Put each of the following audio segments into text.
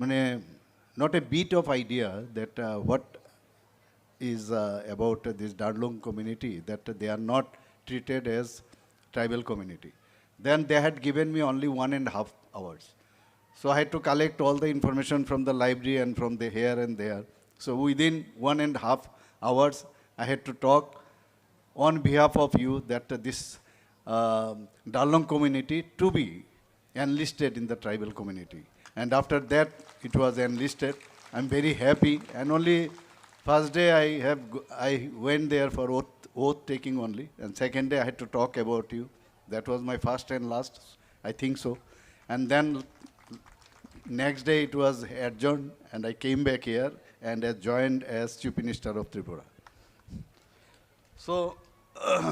not a bit of idea that what is about this Darlong community, that they are not treated as tribal community. Then they had given me only 1.5 hours. So I had to collect all the information from the library and from the here and there. So within 1.5 hours, I had to talk on behalf of you that this Darlong community to be enlisted in the tribal community. And after that, it was enlisted. I'm very happy. And only first day I went there for oath taking only. And second day I had to talk about you. That was my first and last, I think so. And then next day it was adjourned and I came back here and joined as Chief Minister of Tripura. So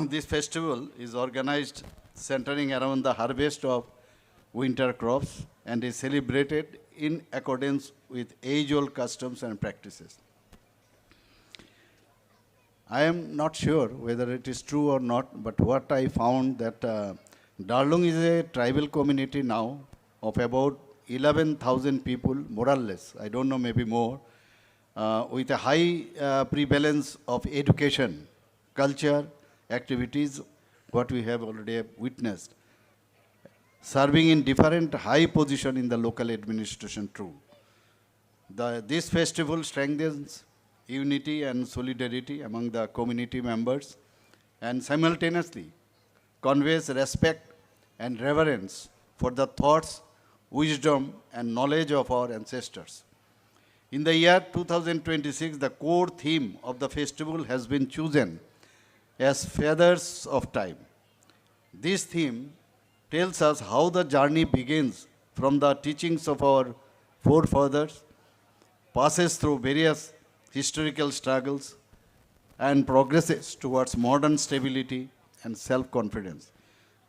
this festival is organized centering around the harvest of winter crops and is celebrated in accordance with age-old customs and practices. I am not sure whether it is true or not, but what I found that Darlong is a tribal community now of about 11,000 people, more or less, I don't know, maybe more, with a high prevalence of education, culture, activities, what we have already witnessed, serving in different high position in the local administration too. This festival strengthens unity and solidarity among the community members and simultaneously conveys respect and reverence for the thoughts, wisdom and knowledge of our ancestors. In the year 2026, the core theme of the festival has been chosen as Feathers of Time. This theme tells us how the journey begins from the teachings of our forefathers, passes through various historical struggles, and progresses towards modern stability and self-confidence.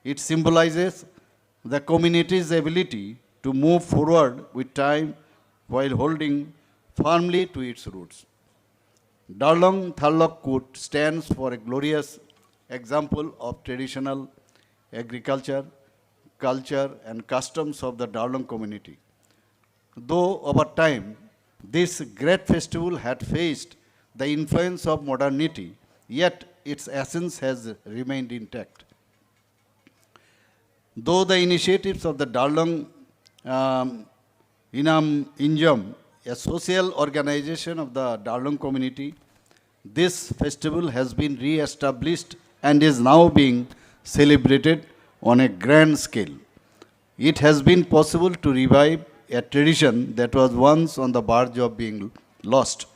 It symbolizes the community's ability to move forward with time while holding firmly to its roots. Darlong Tharlak Kut stands for a glorious example of traditional agriculture, culture and customs of the Darlong community. Though over time, this great festival had faced the influence of modernity, yet its essence has remained intact. Though the initiatives of the Darlong Injam, a social organization of the Darlong community, this festival has been re-established and is now being celebrated on a grand scale. It has been possible to revive a tradition that was once on the verge of being lost.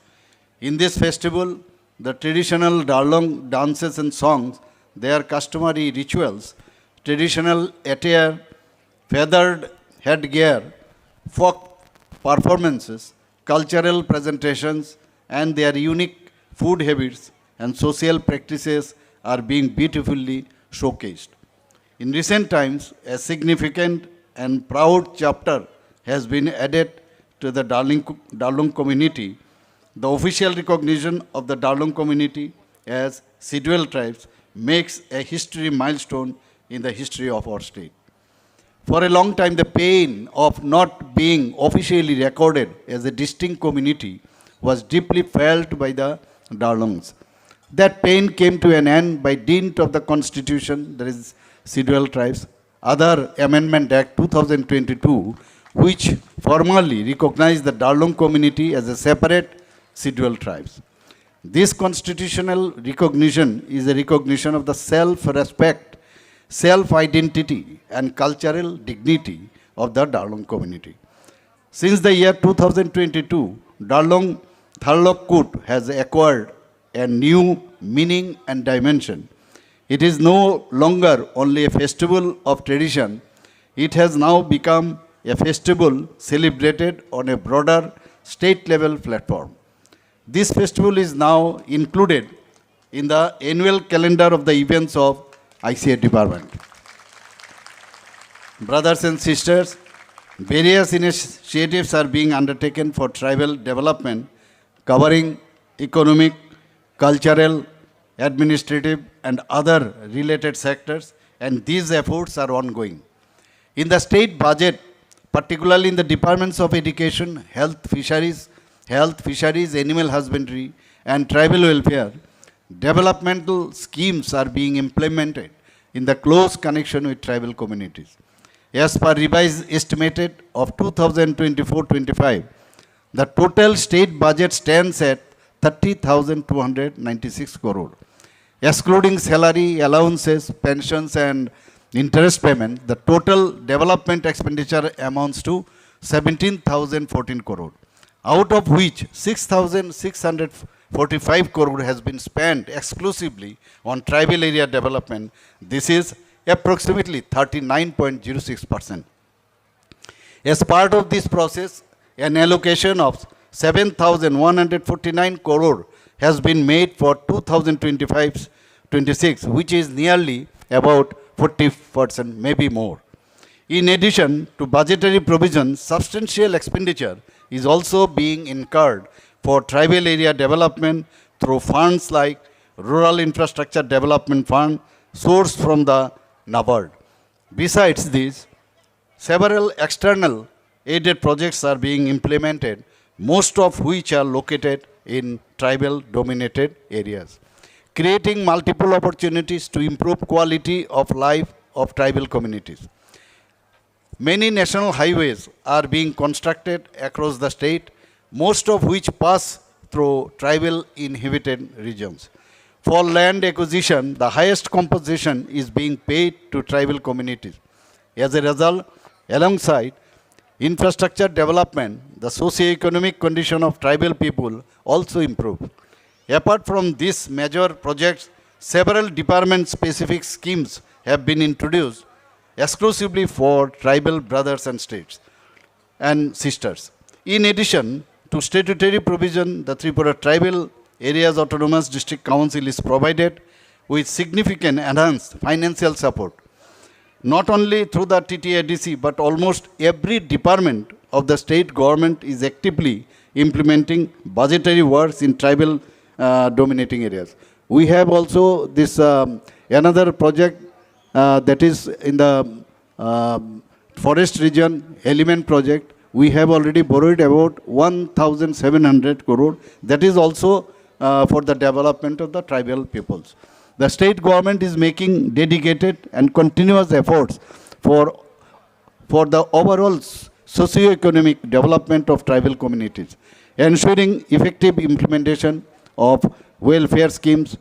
In this festival, the traditional Darlong dances and songs, their customary rituals, traditional attire, feathered headgear, folk performances, cultural presentations, and their unique food habits and social practices are being beautifully showcased. In recent times, a significant and proud chapter has been added to the Darlong community. The official recognition of the Darlong community as scheduled tribes makes a history milestone in the history of our state. For a long time, the pain of not being officially recorded as a distinct community was deeply felt by the Darlongs. That pain came to an end by dint of the Constitution, that is Scheduled Tribes, other Amendment Act 2022, which formally recognized the Darlong community as a separate Scheduled Tribes. This constitutional recognition is a recognition of the self-respect, self-identity and cultural dignity of the Darlong community. Since the year 2022, Darlong Tharlak Kut has acquired a new meaning and dimension. It is no longer only a festival of tradition, it has now become a festival celebrated on a broader state-level platform. This festival is now included in the annual calendar of the events of ICA department. Brothers and sisters, various initiatives are being undertaken for tribal development, covering economic, cultural, administrative, and other related sectors, and these efforts are ongoing. In the state budget particularly in the departments of education, health, fisheries, animal husbandry, and tribal welfare. Developmental schemes are being implemented in the close connection with tribal communities. As per revised estimated of 2024-25, the total state budget stands at 30,296 crore. Excluding salary, allowances, pensions, and interest payment, the total development expenditure amounts to 17,014 crore, out of which 6,645 crore has been spent exclusively on tribal area development. This is approximately 39.06%. As part of this process, an allocation of 7,149 crore has been made for 2025-26, which is nearly about 40%, maybe more. In addition to budgetary provisions, substantial expenditure is also being incurred for tribal area development through funds like Rural Infrastructure Development Fund sourced from the NABARD. Besides this, several external aided projects are being implemented, most of which are located in tribal dominated areas, creating multiple opportunities to improve quality of life of tribal communities. Many national highways are being constructed across the state, most of which pass through tribal inhabited regions. For land acquisition, the highest compensation is being paid to tribal communities. As a result, alongside infrastructure development, the socio-economic condition of tribal people also improve. Apart from these major projects, several department-specific schemes have been introduced exclusively for tribal brothers and states and sisters. In addition to statutory provision, the Tripura Tribal Areas Autonomous District Council is provided with significant enhanced financial support, not only through the TTADC, but almost every department of the state government is actively implementing budgetary works in tribal dominating areas. We have also this another project that is in the forest region, element project. We have already borrowed about 1,700 crore. That is also for the development of the tribal peoples. The state government is making dedicated and continuous efforts for the overall socio-economic development of tribal communities, ensuring effective implementation of welfare schemes,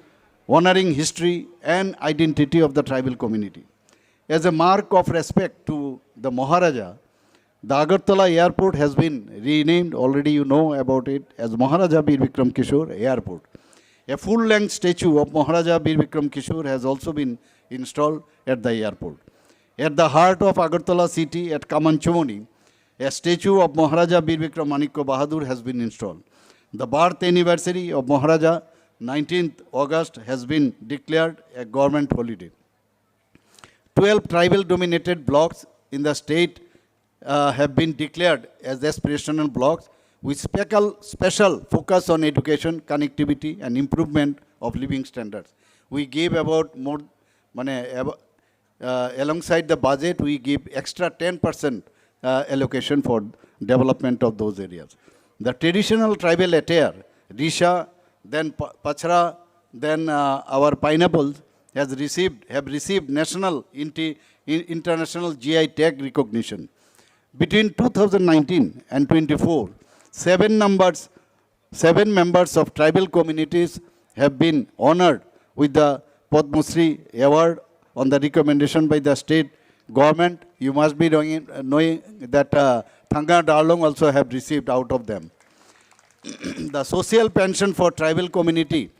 honoring history and identity of the tribal community. As a mark of respect to the Maharaja, the Agartala Airport has been renamed, already you know about it, as Maharaja Bir Vikram Kishore Airport. A full-length statue of Maharaja Bir Vikram Kishore has also been installed at the airport. At the heart of Agartala city at Kamanchomoni, a statue of Maharaja Bir Vikram Manikya Bahadur has been installed. The birth anniversary of Maharaja, 19th August, has been declared a government holiday. 12 tribal dominated blocks in the state have been declared as aspirational blocks with special focus on education, connectivity, and improvement of living standards. We gave about more, alongside the budget, we give extra 10% allocation for development of those areas. The traditional tribal attire, Risha, then Pachra, then our pineapples have received national international GI tag recognition. Between 2019 and 24, seven members of tribal communities have been honored with the Padma Shri award on the recommendation by the state government. You must be knowing that Thanga Darlong also have received out of them. The social pension for tribal community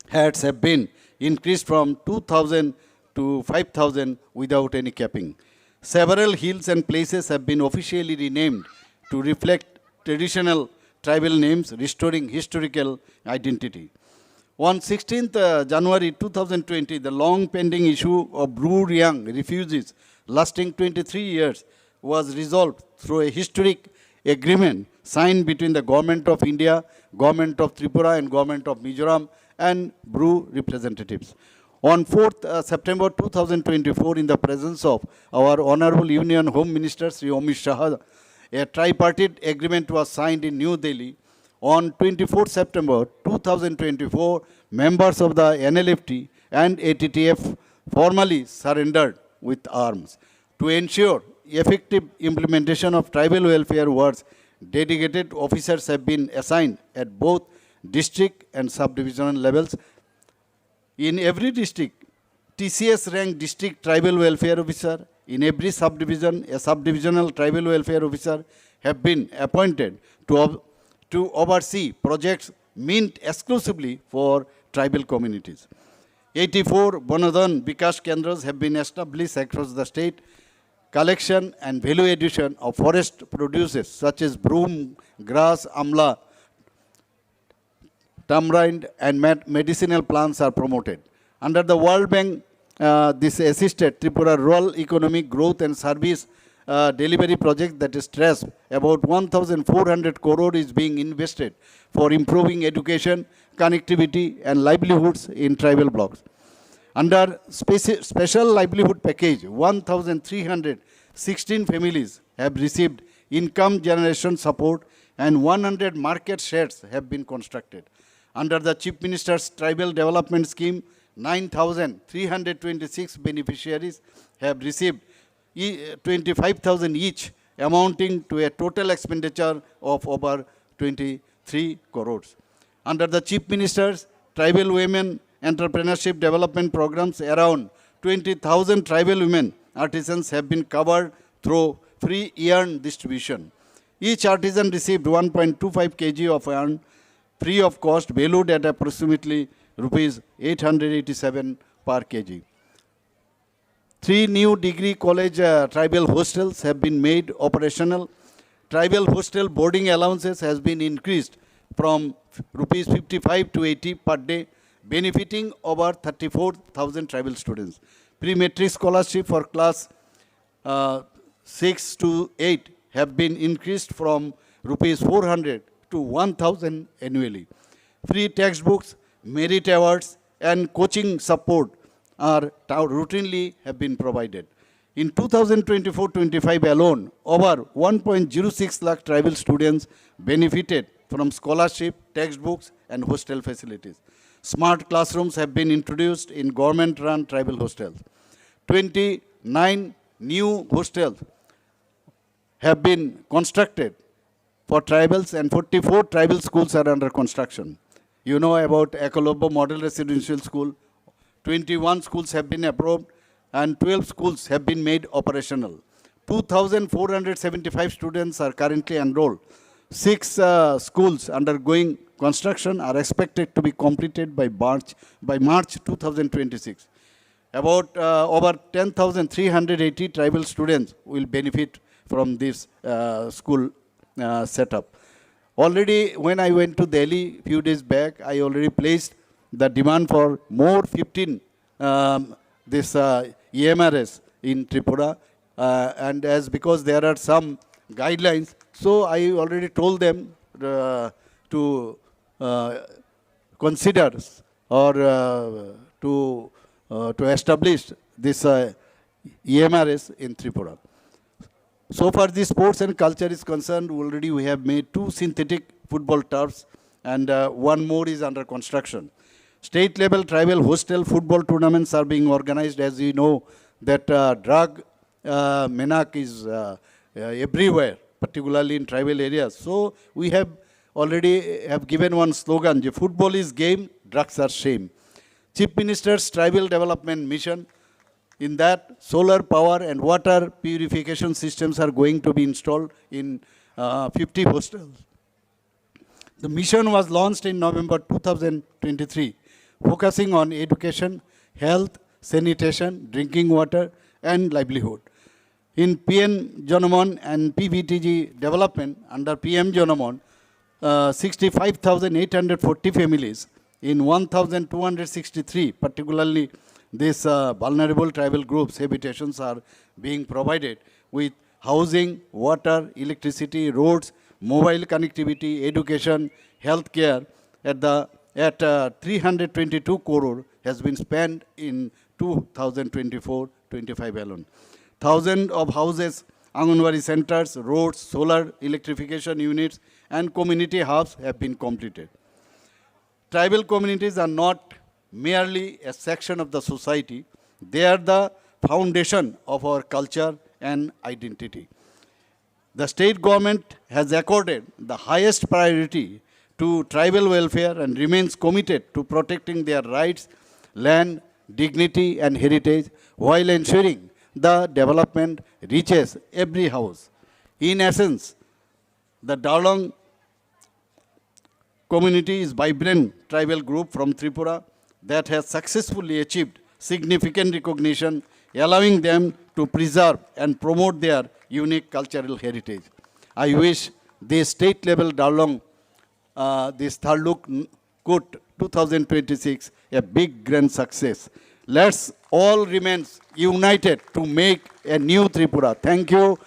heads have been increased from 2,000 to 5,000 without any capping. Several hills and places have been officially renamed to reflect traditional tribal names, restoring historical identity. On 16th January 2020, the long pending issue of Bru-Riang refugees lasting 23 years was resolved through a historic agreement signed between the Government of India, Government of Tripura and Government of Mizoram and Bru representatives. On 4th September 2024, in the presence of our Honorable Union Home Minister Sri Amit Shah, a tripartite agreement was signed in New Delhi. On 24th September 2024, members of the NLFT and ATTF formally surrendered with arms. To ensure effective implementation of tribal welfare works, dedicated officers have been assigned at both district and sub-divisional levels. In every district, TCS ranked district tribal welfare officer. In every subdivision, a subdivisional tribal welfare officer have been appointed to oversee projects meant exclusively for tribal communities. 84 Bonodhan Bikash Kendras have been established across the state. Collection and value addition of forest produces such as broom, grass, amla, tamarind and medicinal plants are promoted. Under the World Bank, this assisted Tripura rural economic growth and service delivery project that is stressed about 1,400 crore is being invested for improving education, connectivity and livelihoods in tribal blocks. Under special livelihood package, 1,316 families have received income generation support and 100 market sheds have been constructed. Under the Chief Minister's Tribal Development Scheme, 9,326 beneficiaries have received 25,000 each, amounting to a total expenditure of over 23 crores. Under the Chief Minister's Tribal Women Entrepreneurship Development Programs, around 20,000 tribal women artisans have been covered through free yarn distribution. Each artisan received 1.25 kg of yarn free of cost, valued at approximately rupees 887 per kg. 3 new degree college tribal hostels have been made operational. Tribal hostel boarding allowances has been increased from rupees 55 to 80 per day, benefiting over 34,000 tribal students. Pre-matric scholarship for class 6 to 8 have been increased from rupees 400 to 1,000 annually. Free textbooks, merit awards and coaching support are routinely have been provided. In 2024-25 alone, over 1.06 lakh tribal students benefited from scholarship, textbooks and hostel facilities. Smart classrooms have been introduced in government-run tribal hostels. 29 new hostels have been constructed for tribals and 44 tribal schools are under construction. You know about Ekolobo Model Residential School. 21 schools have been approved and 12 schools have been made operational. 2,475 students are currently enrolled. 6 schools undergoing construction are expected to be completed by March 2026. About over 10,380 tribal students will benefit from this school setup. Already when I went to Delhi a few days back, I already placed the demand for more 15 this EMRS in Tripura, and as because there are some guidelines, so I already told them to consider or to establish this EMRS in Tripura. So far, the sports and culture is concerned, already we have made 2 synthetic football turfs and 1 more is under construction. State level tribal hostel football tournaments are being organized. As you know that drug menace is everywhere, particularly in tribal areas. So we have already given one slogan, football is game, drugs are shame. Chief Minister's Tribal Development Mission, in that solar power and water purification systems are going to be installed in 50 hostels. The mission was launched in November 2023, focusing on education, health, sanitation, drinking water, and livelihood. In PM Janamon and PVTG development, under PM Janamon, 65,840 families in 1,263, particularly these vulnerable tribal groups, habitations are being provided with housing, water, electricity, roads, mobile connectivity, education, healthcare at 322 crore has been spent in 2024-25 alone. Thousands of houses, Anganwadi centers, roads, solar electrification units, and community hubs have been completed. Tribal communities are not merely a section of the society, they are the foundation of our culture and identity. The state government has accorded the highest priority to tribal welfare and remains committed to protecting their rights, land, dignity, and heritage while ensuring the development reaches every house. In essence, the Darlong community is vibrant tribal group from Tripura that has successfully achieved significant recognition, allowing them to preserve and promote their unique cultural heritage. I wish the state level Darlong, this Tharlak Kut 2026 a big grand success. Let's all remain united to make a new Tripura. Thank you.